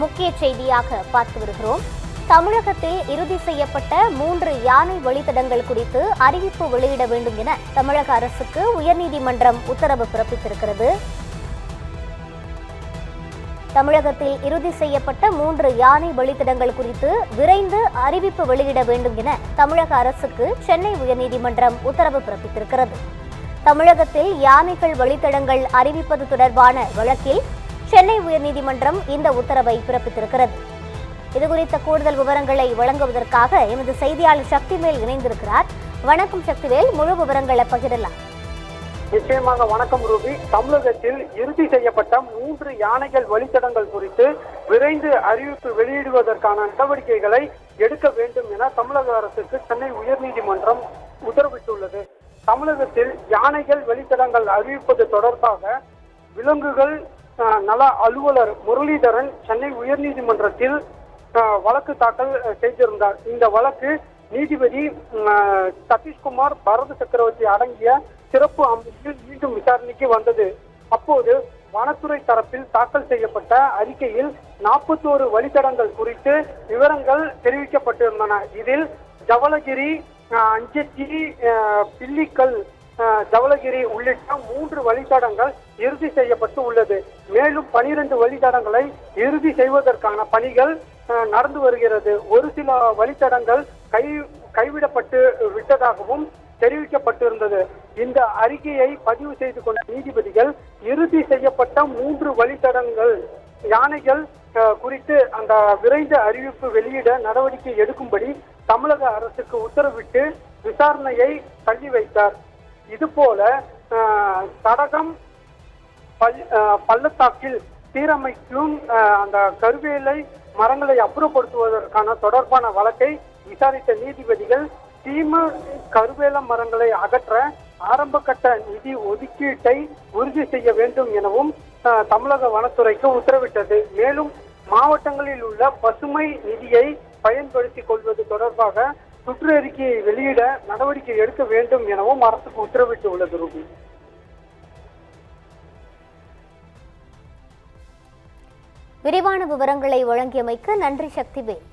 முக்கிய செய்தியாக பார்த்து வருகிறோம். தமிழகத்தில் இறுதி செய்யப்பட்ட 3 யானை வழித்தடங்கள் குறித்து அறிவிப்பு வெளியிட வேண்டும் என தமிழக அரசுக்கு உயர்நீதிமன்றம் உத்தரவு பிறப்பித்திருக்கிறது. தமிழகத்தில் இறுதி செய்யப்பட்ட 3 யானை வழித்தடங்கள் குறித்து விரைந்து அறிவிப்பு வெளியிட வேண்டும் என தமிழக அரசுக்கு சென்னை உயர்நீதிமன்றம் உத்தரவு பிறப்பித்திருக்கிறது. தமிழகத்தில் யானைகள் வழித்தடங்கள் அறிவிப்பது தொடர்பான வழக்கில் சென்னை உயர்நீதிமன்றம் இந்த உத்தரவை பிறப்பித்திருக்கிறது. இதுகுறித்த கூடுதல் விவரங்களை வழங்குவதற்காக எமது செய்தியாளர் சக்திவேல் இணைந்திருக்கிறார். வணக்கம் சக்திவேல், முழு விவரங்களை பகிரலாம். நிச்சயமாக வணக்கம் ரூபி. தமிழகத்தில் இறுதி செய்யப்பட்ட 3 யானைகள் வழித்தடங்கள் குறித்து விரைந்து அறிவிப்பு வெளியிடுவதற்கான நடவடிக்கைகளை எடுக்க வேண்டும் என தமிழக அரசுக்கு சென்னை உயர்நீதிமன்றம் உத்தரவிட்டுள்ளது. தமிழகத்தில் யானைகள் வழித்தடங்கள் அறிவிப்பது தொடர்பாக விலங்குகள் நல அலுவலர் முரளிதரன் சென்னை உயர்நீதிமன்றத்தில் வழக்கு தாக்கல் செய்திருந்தார். இந்த வழக்கு நீதிபதி சதீஷ்குமார் பரத சக்கரவர்த்தி அடங்கிய சிறப்பு அமர்வில் மீண்டும் விசாரணைக்கு வந்தது. அப்போது வனத்துறை தரப்பில் தாக்கல் செய்யப்பட்ட அறிக்கையில் 41 வழித்தடங்கள் குறித்து விவரங்கள் தெரிவிக்கப்பட்டிருந்தன. இதில் ஜவளகிரி, அஞ்செட்டி, பில்லிக்கல், ஜவளகிரி உள்ளிட்ட 3 வழித்தடங்கள் இறுதி செய்யப்பட்டு உள்ளது. மேலும் 12 வழித்தடங்களை இறுதி செய்வதற்கான பணிகள் நடந்து வருகிறது. ஒரு சில வழித்தடங்கள் கைவிடப்பட்டு விட்டதாகவும் தெரிவிக்கப்பட்டிருந்தது. இந்த அறிக்கையை பதிவு செய்து கொண்ட நீதிபதிகள் இறுதி செய்யப்பட்ட 3 வழித்தடங்கள் யானைகள் குறித்து அந்த விரைந்து அறிவிப்பு வெளியிட நடவடிக்கை எடுக்கும்படி தமிழக அரசுக்கு உத்தரவிட்டு விசாரணையை தள்ளி வைத்தார். இதுபோல தடகம் பள்ளத்தாக்கில் சீரமைக்கும் அந்த கருவேலை மரங்களை அப்புறப்படுத்துவதற்கான தொடர்பான வழக்கை விசாரித்த நீதிபதிகள் கருவேல மரங்களை அகற்ற ஆரம்ப கட்ட நிதி ஒதுக்கீட்டை உறுதி செய்ய வேண்டும் எனவும் தமிழக வனத்துறைக்கு உத்தரவிட்டது. மேலும் மாவட்டங்களில் உள்ள பசுமை நிதியை பயன்படுத்திக் கொள்வது தொடர்பாக சுற்றறிக்கையை வெளியிட நடவடிக்கை எடுக்க வேண்டும் எனவும் அரசுக்கு உத்தரவிட்டு உள்ளது. ரூபி, விரிவான விவரங்களை வழங்கியமைக்கு நன்றி சக்திவேல்.